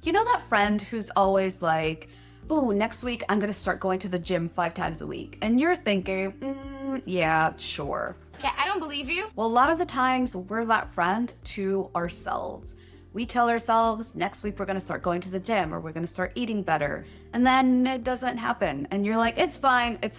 You know that friend who's always like, oh, next week I'm going to start going to the gym 5 times a week. And you're thinking, yeah, sure. Yeah, I don't believe you. Well, a lot of the times we're that friend to ourselves. We tell ourselves next week we're going to start going to the gym or we're going to start eating better. And then it doesn't happen. And you're like, it's fine. It's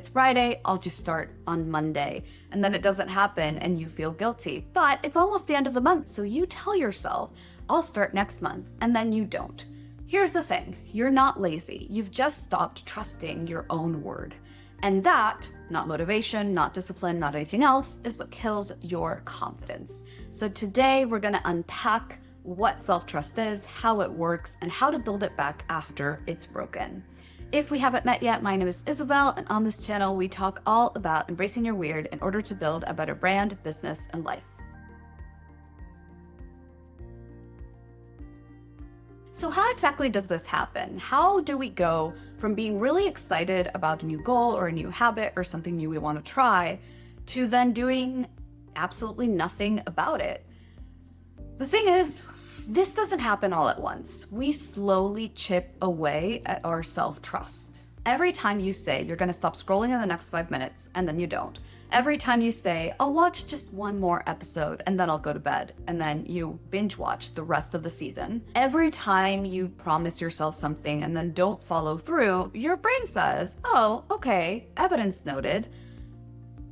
Friday. I'll just start on Monday. And then it doesn't happen and you feel guilty. But it's almost the end of the month. So you tell yourself, I'll start next month. And then you don't. Here's the thing. You're not lazy. You've just stopped trusting your own word. And that, not motivation, not discipline, not anything else, is what kills your confidence. So today we're going to unpack what self-trust is, how it works, and how to build it back after it's broken. If we haven't met yet, my name is Isabel, and on this channel we talk all about embracing your weird in order to build a better brand, business, and life. So how exactly does this happen? How do we go from being really excited about a new goal or a new habit or something new we want to try to then doing absolutely nothing about it? The thing is, this doesn't happen all at once. We slowly chip away at our self-trust. Every time you say you're going to stop scrolling in the next 5 minutes and then you don't. Every time you say, I'll watch just one more episode and then I'll go to bed, and then you binge watch the rest of the season. Every time you promise yourself something and then don't follow through, your brain says, oh, okay, evidence noted.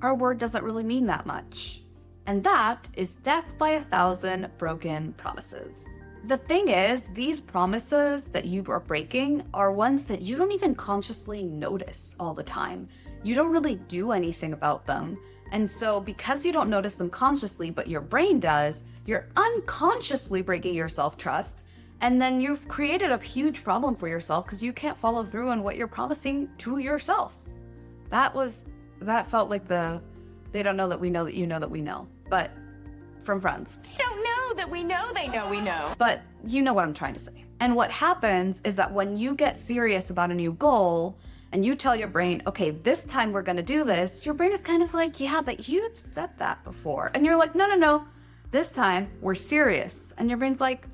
Our word doesn't really mean that much. And that is death by 1,000 broken promises. The thing is, these promises that you are breaking are ones that you don't even consciously notice all the time. You don't really do anything about them. And so because you don't notice them consciously, but your brain does, you're unconsciously breaking your self-trust. And then you've created a huge problem for yourself because you can't follow through on what you're promising to yourself. That felt like they don't know that we know that you know that we know, but from friends. They don't know that we know they know we know. But you know what I'm trying to say. And what happens is that when you get serious about a new goal and you tell your brain, okay, this time we're going to do this, your brain is kind of like, yeah, but you've said that before. And you're like, no, this time we're serious. And your brain's like,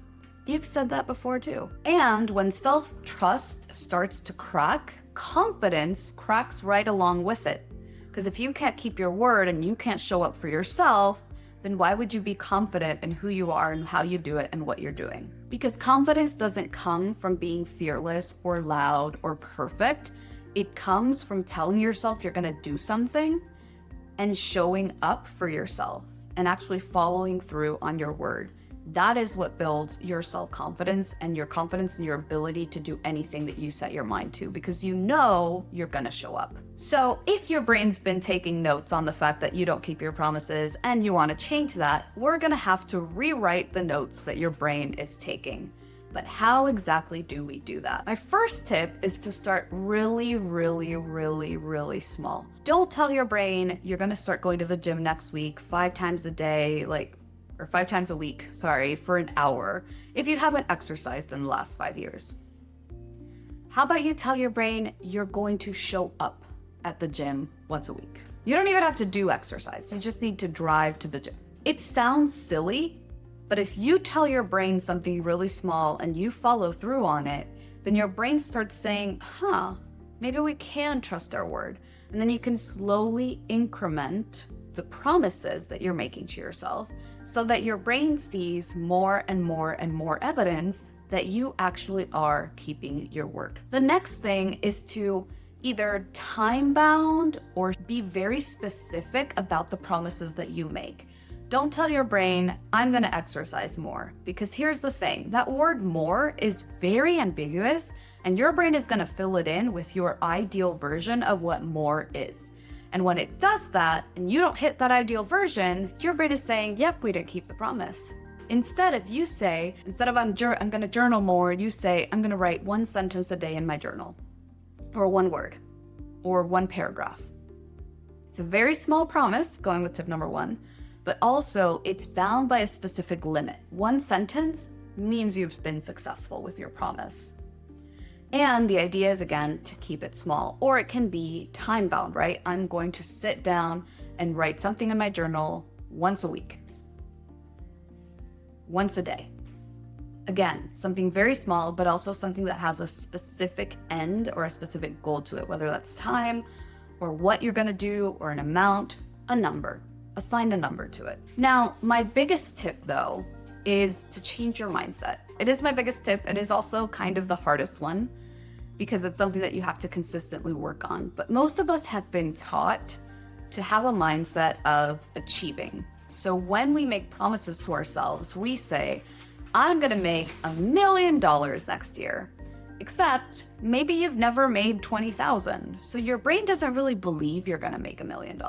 you've said that before too. And when self-trust starts to crack, confidence cracks right along with it. Because if you can't keep your word and you can't show up for yourself, then why would you be confident in who you are and how you do it and what you're doing? Because confidence doesn't come from being fearless or loud or perfect. It comes from telling yourself you're going to do something and showing up for yourself and actually following through on your word. That is what builds your self-confidence and your confidence in your ability to do anything that you set your mind to, because you know you're gonna show up. So if your brain's been taking notes on the fact that you don't keep your promises and you wanna change that, we're gonna have to rewrite the notes that your brain is taking. But how exactly do we do that? My first tip is to start really, really, really, really small. Don't tell your brain you're gonna start going to the gym next week 5 times a day, or 5 times a week, for an hour, if you haven't exercised in the last 5 years. How about you tell your brain you're going to show up at the gym once a week? You don't even have to do exercise. You just need to drive to the gym. It sounds silly, but if you tell your brain something really small and you follow through on it, then your brain starts saying, maybe we can trust our word. And then you can slowly increment the promises that you're making to yourself so that your brain sees more and more and more evidence that you actually are keeping your word. The next thing is to either time-bound or be very specific about the promises that you make. Don't tell your brain, I'm gonna exercise more, because here's the thing, that word more is very ambiguous and your brain is gonna fill it in with your ideal version of what more is. And when it does that, and you don't hit that ideal version, your brain is saying, yep, we didn't keep the promise. Instead, if you say, instead of I'm gonna journal more, you say, I'm gonna write 1 sentence a day in my journal, or 1 word, or 1 paragraph. It's a very small promise, going with tip number 1, but also it's bound by a specific limit. 1 sentence means you've been successful with your promise. And the idea is, again, to keep it small, or it can be time bound, right? I'm going to sit down and write something in my journal once a week, once a day. Again, something very small, but also something that has a specific end or a specific goal to it, whether that's time or what you're going to do or an amount, a number. Assign a number to it. Now, my biggest tip though is to change your mindset. It is my biggest tip. It is also kind of the hardest one because it's something that you have to consistently work on. But most of us have been taught to have a mindset of achieving. So when we make promises to ourselves, we say, I'm gonna make $1 million next year. Except maybe you've never made 20,000. So your brain doesn't really believe you're gonna make $1 million.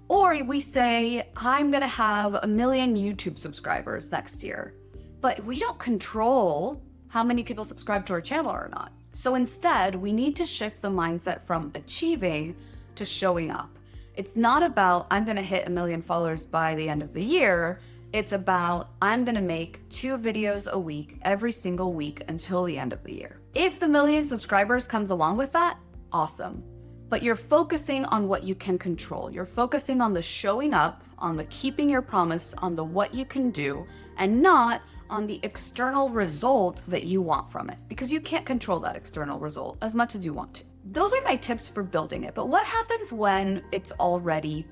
Or we say, I'm gonna have 1 million YouTube subscribers next year. But we don't control how many people subscribe to our channel or not. So instead, we need to shift the mindset from achieving to showing up. It's not about, I'm gonna hit 1 million followers by the end of the year. It's about, I'm gonna make 2 videos a week, every single week until the end of the year. If the 1 million subscribers comes along with that, awesome. But you're focusing on what you can control. You're focusing on the showing up, on the keeping your promise, on the what you can do, and not on the external result that you want from it, because you can't control that external result as much as you want to. Those are my tips for building it. But what happens when it's already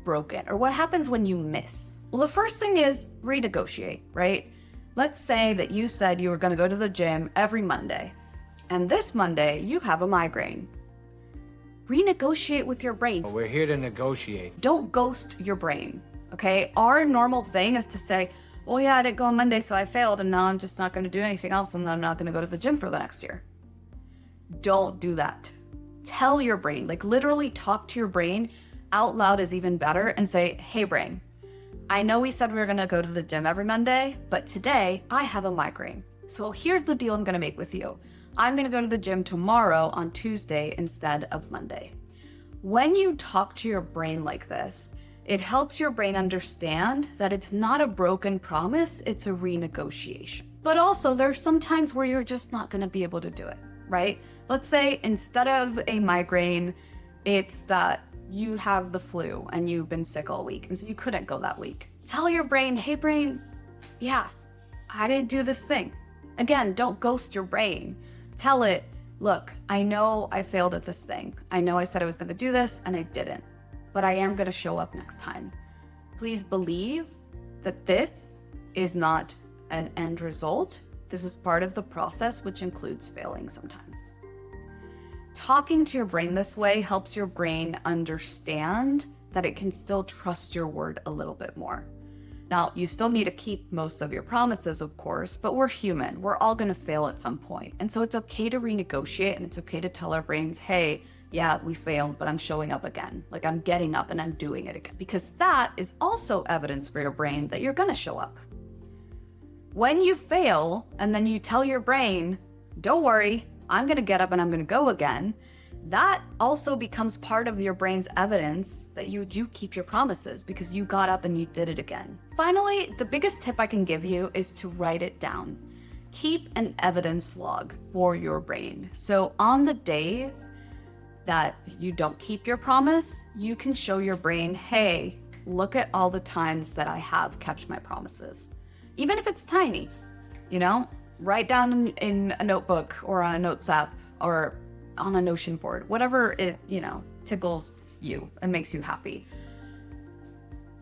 broken? Or what happens when you miss? Well, the first thing is renegotiate, right? Let's say that you said you were going to go to the gym every Monday, and this Monday you have a migraine. Renegotiate with your brain. We're here to negotiate. Don't ghost your brain, okay? Our normal thing is to say, well, yeah, I didn't go on Monday, so I failed, and now I'm just not going to do anything else, and I'm not going to go to the gym for the next year. Don't do that. Tell your brain, like literally talk to your brain out loud is even better, and say, hey brain, I know we said we were going to go to the gym every Monday, but today I have a migraine. So here's the deal I'm going to make with you. I'm going to go to the gym tomorrow on Tuesday instead of Monday. When you talk to your brain like this, it helps your brain understand that it's not a broken promise, it's a renegotiation. But also there's some times where you're just not going to be able to do it, right? Let's say instead of a migraine, it's that you have the flu and you've been sick all week, and so you couldn't go that week. Tell your brain, hey brain, yeah, I didn't do this thing. Again, don't ghost your brain. Tell it, look, I know I failed at this thing. I know I said I was going to do this and I didn't, but I am going to show up next time. Please believe that this is not an end result. This is part of the process, which includes failing sometimes. Talking to your brain this way helps your brain understand that it can still trust your word a little bit more. Now, you still need to keep most of your promises, of course, but we're human. We're all going to fail at some point. And so it's okay to renegotiate, and it's okay to tell our brains, hey, yeah, we failed, but I'm showing up again. Like I'm getting up and I'm doing it again, because that is also evidence for your brain that you're going to show up. When you fail and then you tell your brain, don't worry, I'm going to get up and I'm going to go again, that also becomes part of your brain's evidence that you do keep your promises because you got up and you did it again. Finally, the biggest tip I can give you is to write it down. Keep an evidence log for your brain. So on the days that you don't keep your promise, you can show your brain, hey, look at all the times that I have kept my promises. Even if it's tiny, write down in a notebook or on a notes app or on a Notion board, whatever it, tickles you and makes you happy.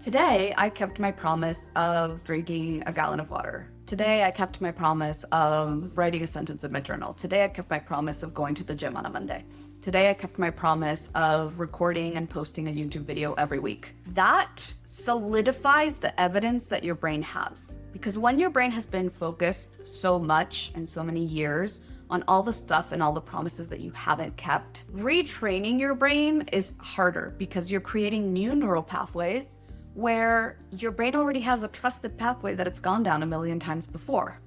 Today, I kept my promise of drinking a gallon of water. Today, I kept my promise of writing a sentence in my journal. Today, I kept my promise of going to the gym on a Monday. Today, I kept my promise of recording and posting a YouTube video every week. That solidifies the evidence that your brain has. Because when your brain has been focused so much and so many years on all the stuff and all the promises that you haven't kept, retraining your brain is harder because you're creating new neural pathways where your brain already has a trusted pathway that it's gone down 1 million times before.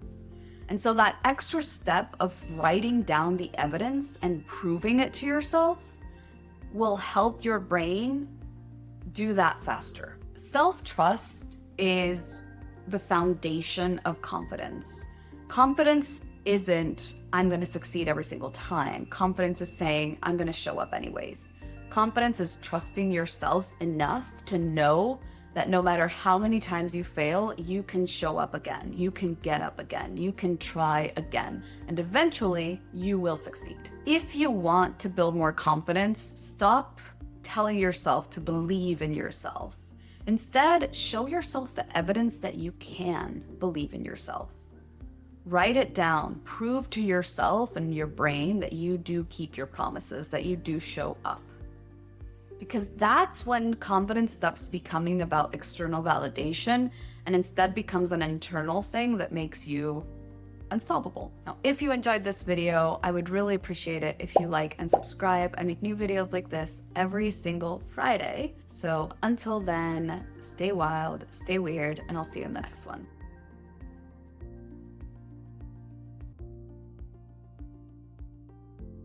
And so that extra step of writing down the evidence and proving it to yourself will help your brain do that faster. Self-trust is the foundation of confidence. Confidence isn't, I'm going to succeed every single time. Confidence is saying, I'm going to show up anyways. Confidence is trusting yourself enough to know that no matter how many times you fail, you can show up again, you can get up again, you can try again, and eventually you will succeed. If you want to build more confidence, stop telling yourself to believe in yourself. Instead, show yourself the evidence that you can believe in yourself. Write it down. Prove to yourself and your brain that you do keep your promises, that you do show up. Because that's when confidence stops becoming about external validation and instead becomes an internal thing that makes you unstoppable. Now, if you enjoyed this video, I would really appreciate it if you like and subscribe. I make new videos like this every single Friday. So until then, stay wild, stay weird, and I'll see you in the next one.